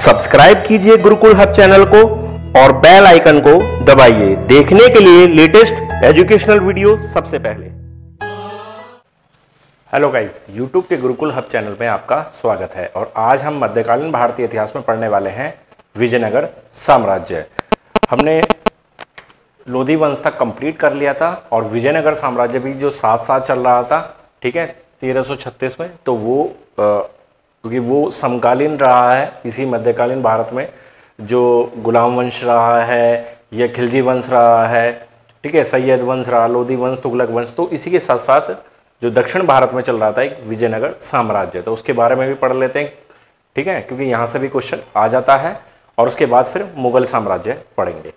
Subscribe कीजिए Gurukul hub channel को और बेल आइकन को दबाइए देखने के लिए लेटेस्ट एजुकेशनल वीडियो सबसे पहले। हेलो गाइस, यूट्यूब के गुरुकुल हब चैनल में आपका स्वागत है और आज हम मध्यकालीन भारतीय इतिहास में पढ़ने वाले हैं विजयनगर साम्राज्य। हमने लोधी वंश तक कंप्लीट कर लिया था और विजयनगर साम्राज्य भी जो साथ साथ चल रहा था, ठीक है, 1336 में, तो वो क्योंकि वो समकालीन रहा है इसी मध्यकालीन भारत में, जो गुलाम वंश रहा है या खिलजी वंश रहा है, ठीक है, सैयद वंश रहा, लोधी वंश, तुगलक वंश, तो इसी के साथ साथ जो दक्षिण भारत में चल रहा था एक विजयनगर साम्राज्य, तो उसके बारे में भी पढ़ लेते हैं, ठीक है, क्योंकि यहाँ से भी क्वेश्चन आ जाता है और उसके बाद फिर मुगल साम्राज्य पढ़ेंगे।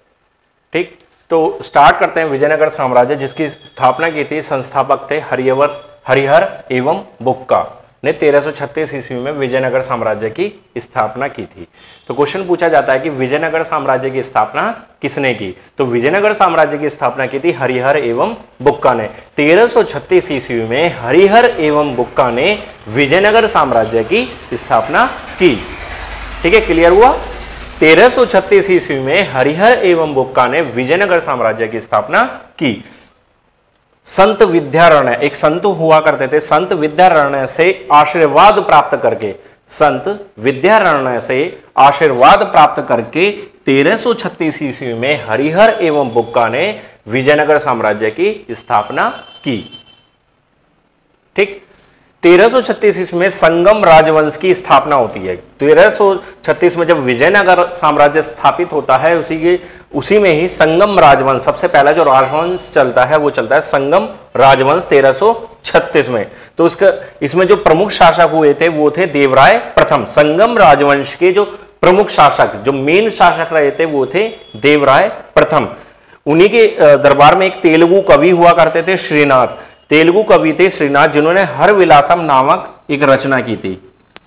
ठीक, तो स्टार्ट करते हैं विजयनगर साम्राज्य, जिसकी स्थापना की थी, संस्थापक थे हरिहर एवं बुक्का ने 1336 ईस्वी में विजयनगर साम्राज्य की स्थापना की थी। तो क्वेश्चन पूछा जाता है कि विजयनगर साम्राज्य की स्थापना किसने की? तो विजयनगर साम्राज्य की स्थापना की थी हरिहर एवं बुक्का ने। 1336 ईस्वी में हरिहर एवं बुक्का ने विजयनगर साम्राज्य की स्थापना की। ठीक है, क्लियर हुआ? 1336 ईस्वी में हरिहर एवं बुक्का ने विजयनगर साम्राज्य की स्थापना की। संत विद्यारण्य, एक संत हुआ करते थे, संत विद्यारण्य से आशीर्वाद प्राप्त करके, संत विद्यारण्य से आशीर्वाद प्राप्त करके 1336 ईस्वी में हरिहर एवं बुक्का ने विजयनगर साम्राज्य की स्थापना की। ठीक, 1336 ईस्वी में संगम राजवंश की स्थापना होती है। 1336 में जब विजयनगर साम्राज्य स्थापित होता है, उसी में ही संगम राजवंश, सबसे पहला जो राजवंश चलता है वो चलता है संगम राजवंश 1336 में। तो इसमें जो प्रमुख शासक हुए थे वो थे देवराय प्रथम। संगम राजवंश के जो प्रमुख शासक, जो मेन शासक रहे थे वो थे देवराय प्रथम। उन्हीं के दरबार में एक तेलुगु कवि हुआ करते थे, श्रीनाथ। तेलुगु कवि थे श्रीनाथ, जिन्होंने हरविलासम नामक एक रचना की थी।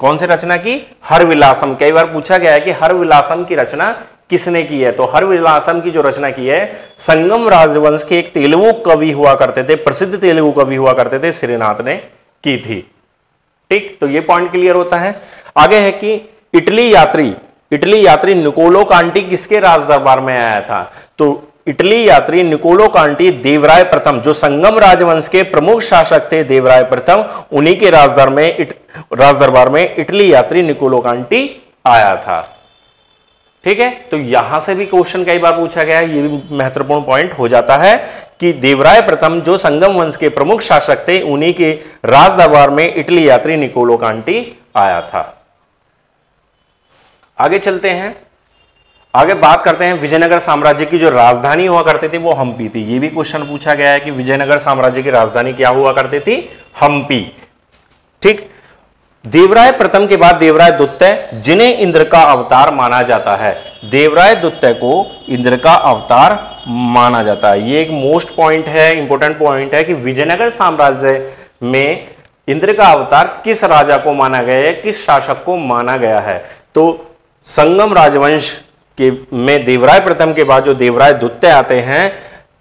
कौन सी रचना की? हरविलासम। कई बार पूछा गया है कि हरविलासम की रचना किसने की है? तो हरविलासम की जो रचना की है, संगम राजवंश के एक तेलुगु कवि हुआ करते थे, प्रसिद्ध तेलुगु कवि हुआ करते थे, श्रीनाथ ने की थी। ठीक, तो ये पॉइंट क्लियर होता है। आगे है कि इटली यात्री निकोलो कांटी किसके राज दरबार में आया था? तो इटली यात्री निकोलो कांटी देवराय प्रथम, जो संगम राजवंश के प्रमुख शासक थे देवराय प्रथम, उन्हीं के राज दरबार में इटली यात्री निकोलो कांटी आया था। ठीक है, तो यहां से भी क्वेश्चन कई बार पूछा गया है, ये भी महत्वपूर्ण पॉइंट हो जाता है कि देवराय प्रथम जो संगम वंश के प्रमुख शासक थे, उन्हीं के राज दरबार में इटली यात्री निकोलो कांटी आया था। आगे चलते हैं, आगे बात करते हैं विजयनगर साम्राज्य की जो राजधानी हुआ करती थी वो हम्पी थी। ये भी क्वेश्चन पूछा गया है कि विजयनगर साम्राज्य की राजधानी क्या हुआ करती थी? हम्पी। ठीक, देवराय प्रथम के बाद देवराय द्वितीय, जिन्हें इंद्र का अवतार माना जाता है, देवराय द्वितीय को इंद्र का अवतार माना जाता है। ये एक मोस्ट पॉइंट है, इंपॉर्टेंट पॉइंट है कि विजयनगर साम्राज्य में इंद्र का अवतार किस राजा को माना गया है, किस शासक को माना गया है? तो संगम राजवंश में देवराय प्रथम के बाद जो देवराय द्वितीय आते हैं,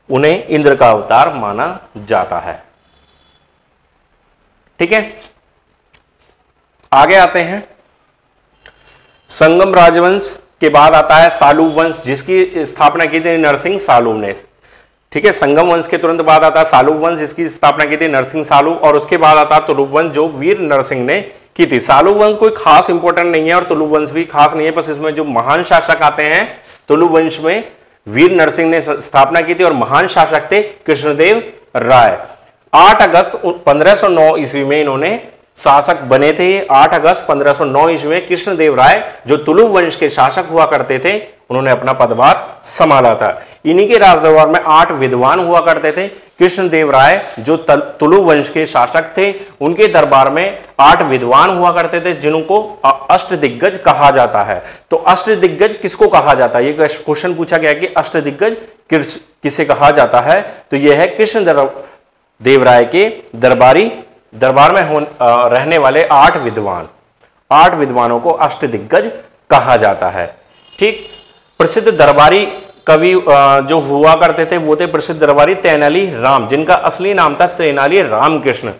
उन्हें इंद्र का अवतार माना जाता है। ठीक है, आगे आते हैं, संगम राजवंश के बाद आता है सालू वंश, जिसकी स्थापना की थी नरसिंह सालू ने। ठीक है, संगम वंश के तुरंत बाद आता है सालू वंश, जिसकी स्थापना की थी नरसिंह सालू, और उसके बाद आता तुलुप वंश, जो वीर नरसिंह ने की थी। सालू वंश कोई खास इंपॉर्टेंट नहीं है और तुलुप वंश भी खास नहीं है, बस इसमें जो महान शासक आते हैं, तुलुप वंश में वीर नरसिंह ने स्थापना की थी और महान शासक थे कृष्णदेव राय। 8 अगस्त 1509 ईस्वी में इन्होंने शासक बने थे। 8 अगस्त 1509 ईस्वी में कृष्णदेव राय, जो तुलुप वंश के शासक हुआ करते थे, उन्होंने अपना पदभार संभाला था। इन्हीं के राजदरबार में 8 विद्वान हुआ करते थे। कृष्णदेव राय जो तुलुप वंश के शासक थे, उनके दरबार में 8 विद्वान हुआ करते थे, जिनको अष्टदिग्गज कहा जाता है। तो अष्टदिग्गज किसको कहा जाता है? ये क्वेश्चन पूछा गया कि अष्टदिग्गज किसे कहा जाता है? तो यह है कृष्णदेव राय के दरबार में रहने वाले 8 विद्वान, 8 विद्वानों को अष्टदिग्गज कहा जाता है। ठीक, प्रसिद्ध दरबारी कवि जो हुआ करते थे वो थे प्रसिद्ध दरबारी तेनाली राम, जिनका असली नाम था तेनाली रामकृष्ण।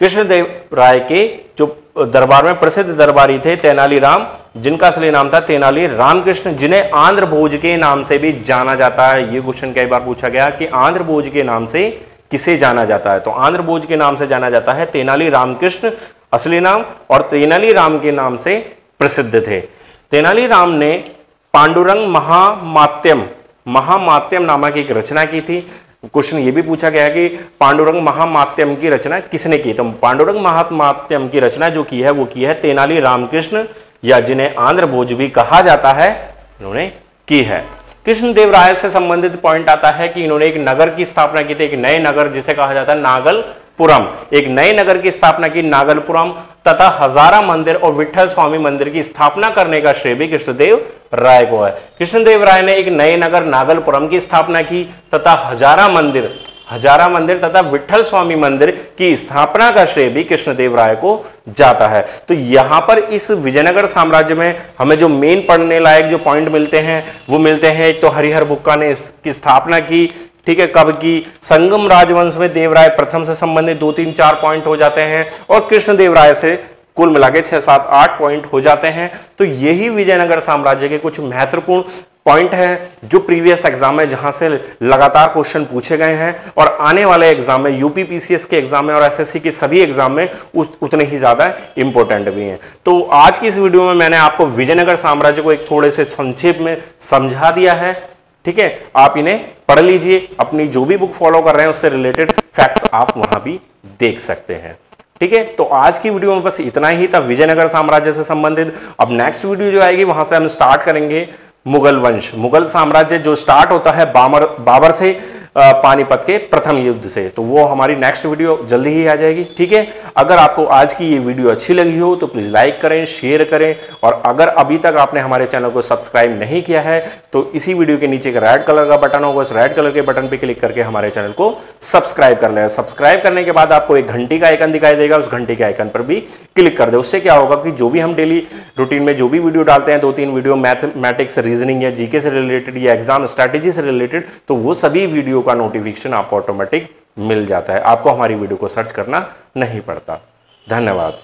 कृष्णदेव राय के जो दरबार में प्रसिद्ध दरबारी थे तेनालीराम, जिनका असली नाम था तेनाली रामकृष्ण, जिन्हें आंध्र भोज के नाम से भी जाना जाता है। ये क्वेश्चन कई बार पूछा गया कि आंध्र भोज के नाम से किसे जाना जाता है, तो आंध्र भोज के नाम से जाना जाता है तेनाली रामकृष्ण असली नाम, और तेनाली राम के नाम से प्रसिद्ध थे। तेनाली राम ने पांडुरंग महामात्यम नामक एक रचना की थी। क्वेश्चन ये भी पूछा गया है कि पांडुरंग महामात्यम की रचना किसने की, तो पांडुरंग महामात्यम की रचना जो की है वो की है तेनाली रामकृष्ण, या जिन्हें आंध्र भोज भी कहा जाता है, इन्होंने की है। कृष्णदेव राय से संबंधित पॉइंट आता है कि इन्होंने एक नगर की स्थापना की थी, एक नए नगर जिसे कहा जाता है नागलपुरम, एक नए नगर की स्थापना की नागलपुरम, तथा हजारा मंदिर और विठल स्वामी मंदिर की स्थापना करने का श्रेय भी कृष्णदेव राय को है। कृष्णदेव राय ने एक नए नगर नागलपुरम की स्थापना की तथा हजारा मंदिर तथा विठल स्वामी मंदिर की स्थापना का श्रेय भी कृष्णदेव राय को जाता है। तो यहां पर इस विजयनगर साम्राज्य में हमें जो मेन पढ़ने लायक जो पॉइंट मिलते हैं वो मिलते हैं, एक तो हरिहर बुक्का ने इसकी स्थापना की, ठीक है, कब की, संगम राजवंश में देवराय प्रथम से संबंधित 2, 3, 4 पॉइंट हो जाते हैं, और कृष्णदेव राय से कुल मिला के 6, 7, 8 पॉइंट हो जाते हैं। तो यही विजयनगर साम्राज्य के कुछ महत्वपूर्ण पॉइंट हैं जो प्रीवियस एग्जाम में जहां से लगातार क्वेश्चन पूछे गए हैं, और आने वाले एग्जाम में यूपी पीसीएस के एग्जाम में और एसएससी के सभी एग्जाम में उतने ही ज्यादा इंपॉर्टेंट भी हैं। तो आज की इस वीडियो में मैंने आपको विजयनगर साम्राज्य को एक थोड़े से संक्षेप में समझा दिया है, ठीक है। आप इन्हें पढ़ लीजिए, अपनी जो भी बुक फॉलो कर रहे हैं उससे रिलेटेड फैक्ट्स आप वहां भी देख सकते हैं, ठीक है। तो आज की वीडियो में बस इतना ही था विजयनगर साम्राज्य से संबंधित। अब नेक्स्ट वीडियो जो आएगी वहां से हम स्टार्ट करेंगे मुगल वंश, मुगल साम्राज्य जो स्टार्ट होता है बाबर से पानीपत के प्रथम युद्ध से, तो वो हमारी नेक्स्ट वीडियो जल्दी ही आ जाएगी, ठीक है। अगर आपको आज की ये वीडियो अच्छी लगी हो तो प्लीज लाइक करें, शेयर करें, और अगर अभी तक आपने हमारे चैनल को सब्सक्राइब नहीं किया है तो इसी वीडियो के नीचे एक रेड कलर का बटन होगा, उस रेड कलर के बटन पे क्लिक करके हमारे चैनल को सब्सक्राइब कर लें। सब्सक्राइब करने के बाद आपको एक घंटी का आइकन दिखाई देगा, उस घंटी के आइकन पर भी क्लिक कर दे। उससे क्या होगा कि जो भी हम डेली रूटीन में जो भी वीडियो डालते हैं, 2-3 वीडियो मैथमेटिक्स, रीजनिंग या जीके से रिलेटेड या एग्जाम स्ट्रैटेजी से रिलेटेड, तो वो सभी वीडियो का नोटिफिकेशन आपको ऑटोमेटिक मिल जाता है, आपको हमारी वीडियो को सर्च करना नहीं पड़ता। धन्यवाद।